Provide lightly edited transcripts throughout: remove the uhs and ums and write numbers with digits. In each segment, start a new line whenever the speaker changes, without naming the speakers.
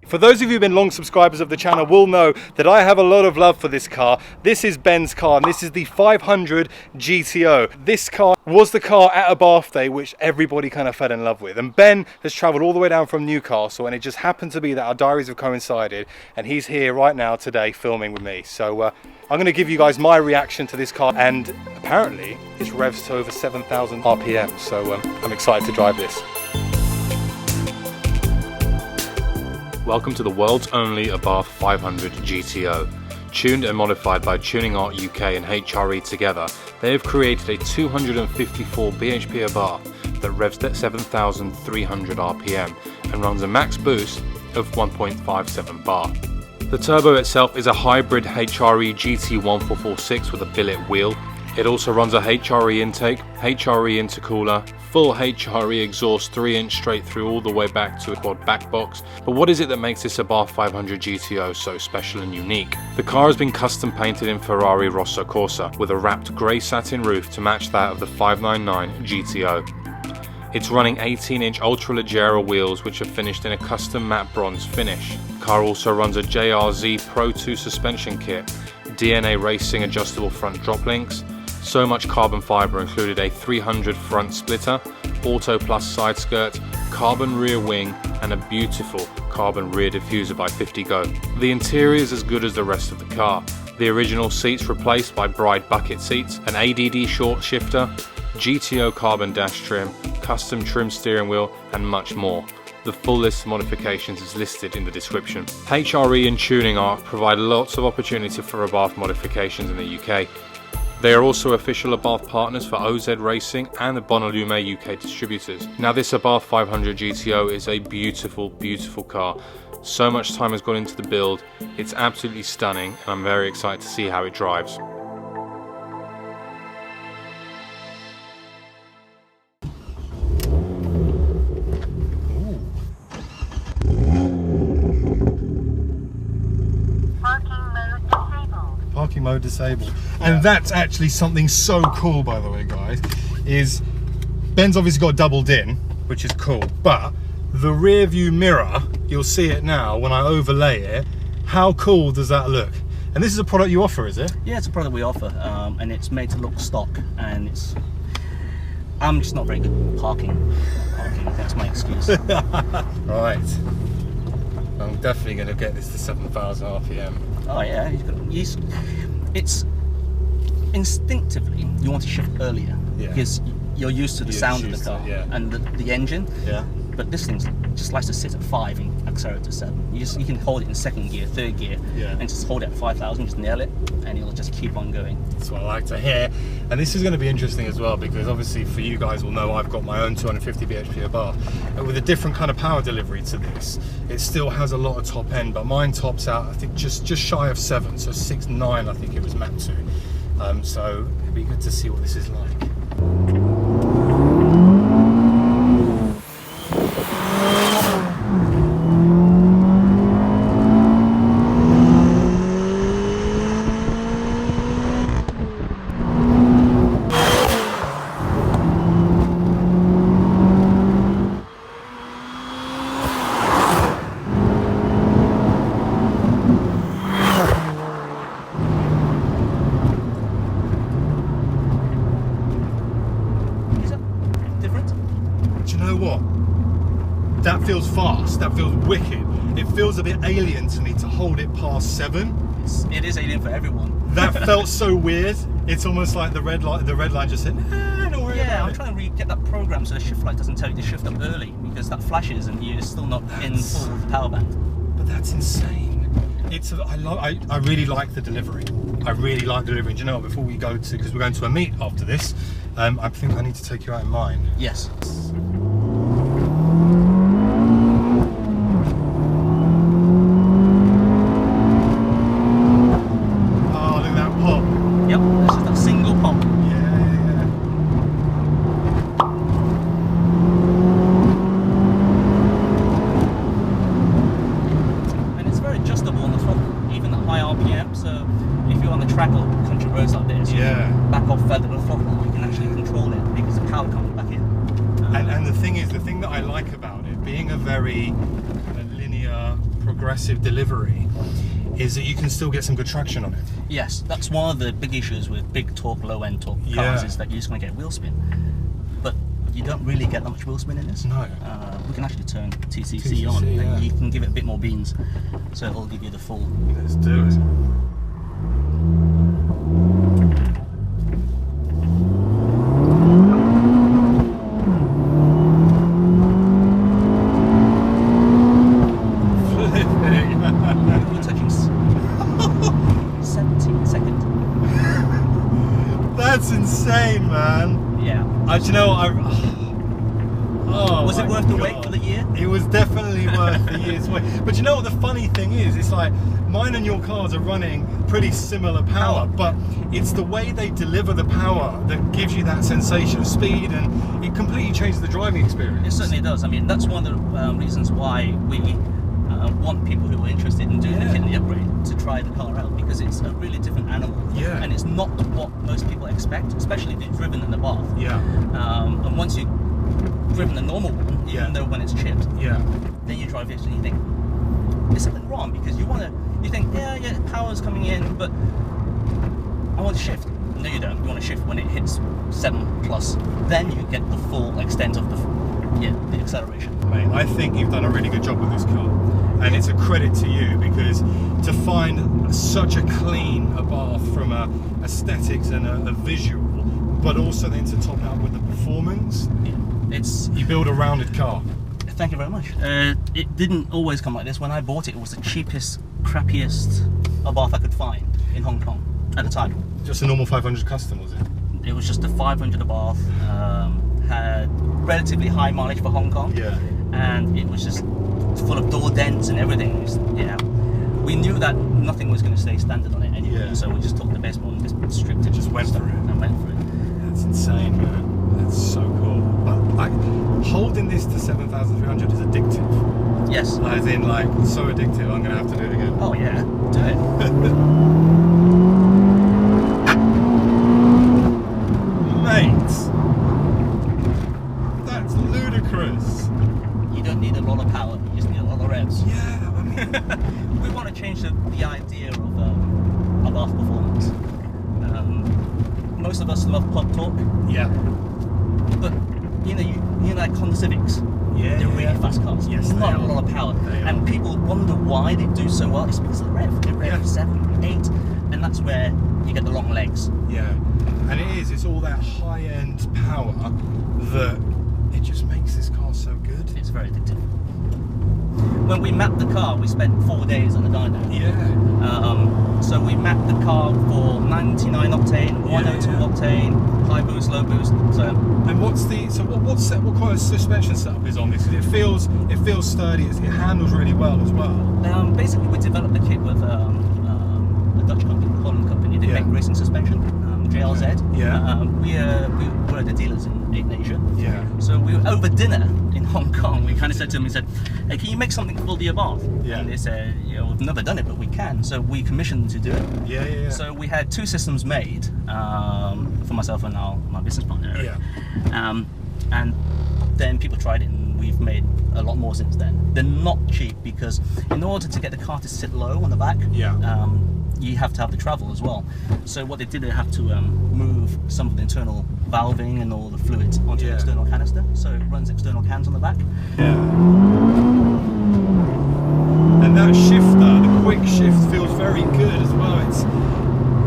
For those of you who've been long subscribers of the channel will know that I have a lot of love for this car. This is Ben's car, and this is the 500 GTO. This car was the car at Abarth Day which everybody kind of fell in love with. And Ben has travelled all the way down from Newcastle, and it just happened to be that our diaries have coincided, and he's here right now today filming with me. So I'm going to give you guys my reaction to this car, and apparently it's revs to over 7,000 RPM. So I'm excited to drive this. Welcome to the world's only Abarth 500 GTO. Tuned and modified by Tuning Art UK and HRE together, they have created a 254 bhp Abarth that revs at 7,300 RPM and runs a max boost of 1.57 bar. The turbo itself is a hybrid HRE GT1446 with a billet wheel. It also runs a HRE intake, HRE intercooler, full HRE exhaust 3-inch straight through all the way back to a quad back box. But what is it that makes this Abarth 500 GTO so special and unique? The car has been custom painted in Ferrari Rosso Corsa with a wrapped grey satin roof to match that of the 599 GTO. It's running 18-inch ultra-leggera wheels which are finished in a custom matte bronze finish. The car also runs a JRZ Pro 2 suspension kit, DNA Racing adjustable front drop links. So much carbon fibre included a 300 front splitter, Auto Plus side skirt, carbon rear wing and a beautiful carbon rear diffuser by 50 Go. The interior is as good as the rest of the car. The original seats replaced by Bride bucket seats, an ADD short shifter, GTO carbon dash trim, custom trim steering wheel and much more. The full list of modifications is listed in the description. HRE and Tuning Art provide lots of opportunity for Abarth modifications in the UK. They are also official Abarth partners for OZ Racing and the Bonalume UK distributors. Now this Abarth 500 GTO is a beautiful, beautiful car. So much time has gone into the build. It's absolutely stunning and I'm very excited to see how it drives. Parking mode disabled. And that's actually something so cool, by the way, guys, is Ben's obviously got doubled in, which is cool, but the rear view mirror, you'll see it now when I overlay it. How cool does that look? And this is a product you offer, is it? Yeah, it's a product we offer, and it's made to look stock, and it's I'm just not very good at parking, that's my excuse. Right, I'm definitely going to get this to 7,000 RPM. Oh yeah, it's instinctively you want to shift earlier, because you're used to the sound of the car and the engine. Yeah. But this thing just likes to sit at 5 and accelerate to 7. You can hold it in second gear, third gear, and just hold it at 5,000, just nail it, and it'll just keep on going. That's what I like to hear. And this is going to be interesting as well, because obviously for you guys will know I've got my own 250 bhp Abarth, and with a different kind of power delivery to this. It still has a lot of top end, but mine tops out I think just shy of 7, so 6.9 I think it was mapped to. So it'd be good to see what this is like. That feels fast, that feels wicked. It feels a bit alien to me to hold it past 7. It is alien for everyone. That felt so weird. It's almost like the red line just said, nah, don't worry about it. I'm trying to get that program so the shift light doesn't tell you to shift up early, because that flashes and you're still not in full of the power band. But that's insane. I really like the delivery. I really like the delivery. Do you know what, before we go to, because we're going to a meet after this, I think I need to take you out in mine. Yes. And the thing that I like about it, being a very kind of linear progressive delivery is that you can still get some good traction on it.
Yes, that's one of the big issues with big torque, low end torque cars, is that you're just going to get wheel spin. But you don't really get that much wheel spin in this.
No.
We can actually turn TCC on, and you can give it a bit more beans, so it'll give you the full.
Let's do it.
You're touching 17 seconds.
That's insane, man.
Yeah.
Do you know what?
Was it worth the wait for the year?
It was definitely worth the year's wait. But you know what the funny thing is? It's like mine and your cars are running pretty similar power, but it's the way they deliver the power that gives you that sensation of speed, and it completely changes the driving experience.
It certainly does. I mean, that's one of the reasons why we want people who are interested in doing the kit and the upgrade to try the car out, because it's a really different animal.
Yeah.
And it's not what most people expect, especially if you've driven in the Abarth.
Yeah.
And once you've driven the normal one, even though when it's chipped, then you drive it and you think, there's something wrong, because you think, yeah, power's coming in, but I want to shift. No, you don't. You want to shift when it hits 7+. Then you get the full extent of the acceleration.
Mate, I think you've done a really good job with this car, and it's a credit to you, because to find such a clean Abarth from a aesthetics and a visual, but also then to top out with the performance, you build a rounded car.
Thank you very much. It didn't always come like this. When I bought it, it was the cheapest, crappiest Abarth I could find in Hong Kong at the time.
Just a normal 500 custom, was it?
It was just a 500 Abarth. Had relatively high mileage for Hong Kong.
Yeah.
And it was just full of door dents and everything. We knew that nothing was going to stay standard on it anyway, so we just took the best one, just stripped it,
just went for it,
and went for it.
That's insane, man. That's so cool. But holding this to 7,300 is addictive.
Yes.
As in, like, so addictive. I'm going to have to do it again.
Oh yeah, do it.
Mate, that's ludicrous.
You don't need a lot of power, you just need a lot of revs.
Yeah, I mean,
we want to change the idea of Abarth performance. Most of us love pop torque.
Yeah.
But you know like Honda Civics.
Yeah.
They're really fast cars.
Yes,
not a lot of power. And people wonder why they do so well. It's because of the rev. They rev 7, 8, and that's where you get the long legs.
Yeah. And it's all that high-end power that it just makes this car so good.
It's very addictive. When we mapped the car, we spent 4 days on the dyno.
Yeah.
So we mapped the car for 99 octane, 102 octane, high boost, low boost.
And what kind of suspension setup is on this? Because it feels sturdy. It handles really well as well.
Basically, we developed the kit with a Dutch company, Holland company. They make racing suspension. JLZ.
Yeah.
We were the dealers in Asia.
Yeah.
So we were over dinner in Hong Kong. We kind of said to them, we said, "Hey, can you make something for the Abarth?"
Yeah.
And they said, "We've never done it, but we can." So we commissioned them to do it.
Yeah.
So we had 2 systems made for myself and my business partner, Eric.
Yeah.
And then people tried it, and we've made a lot more since then. They're not cheap, because in order to get the car to sit low on the back, you have to have the travel as well. So what they did, they have to move some of the internal valving and all the fluids onto an external canister, so it runs external cans on the back.
Yeah. And that shifter, the quick shift, feels very good as well.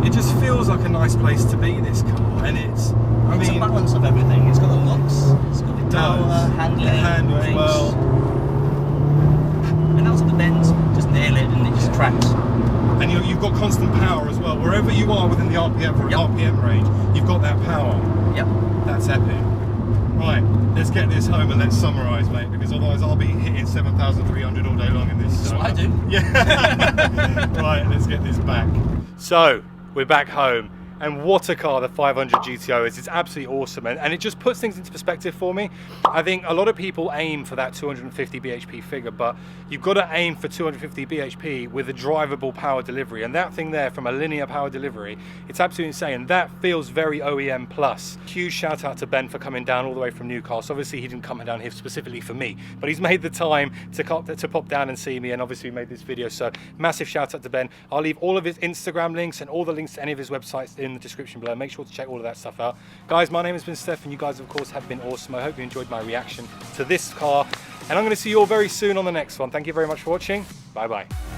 It just feels like a nice place to be, this car, and it's a
balance of everything. It's got the locks, it's got the power, handling,
it handles
brakes,
well,
and out of the bends, just nail it and it just tracks.
And you've got constant power as well. Wherever you are within the RPM range, you've got that power.
Yep.
That's epic. Right, let's get this home and let's summarise, mate, because otherwise I'll be hitting 7,300 all day long in this.
That's what I do.
Yeah. Right, let's get this back. So, we're back home, And what a car the 500 GTO is. It's absolutely awesome, and it just puts things into perspective for me. I think a lot of people aim for that 250 bhp figure, but you've got to aim for 250 bhp with a drivable power delivery, and that thing there from a linear power delivery, it's absolutely insane, and that feels very OEM plus. Huge shout out to Ben for coming down all the way from Newcastle. Obviously he didn't come down here specifically for me, but he's made the time to pop down and see me, and obviously we made this video, so massive shout out to Ben. I'll leave all of his Instagram links and all the links to any of his websites in the description below. Make sure to check all of that stuff out. Guys, my name has been Stef, and you guys of course have been awesome. I hope you enjoyed my reaction to this car, and I'm going to see you all very soon on the next one. Thank you very much for watching. Bye bye.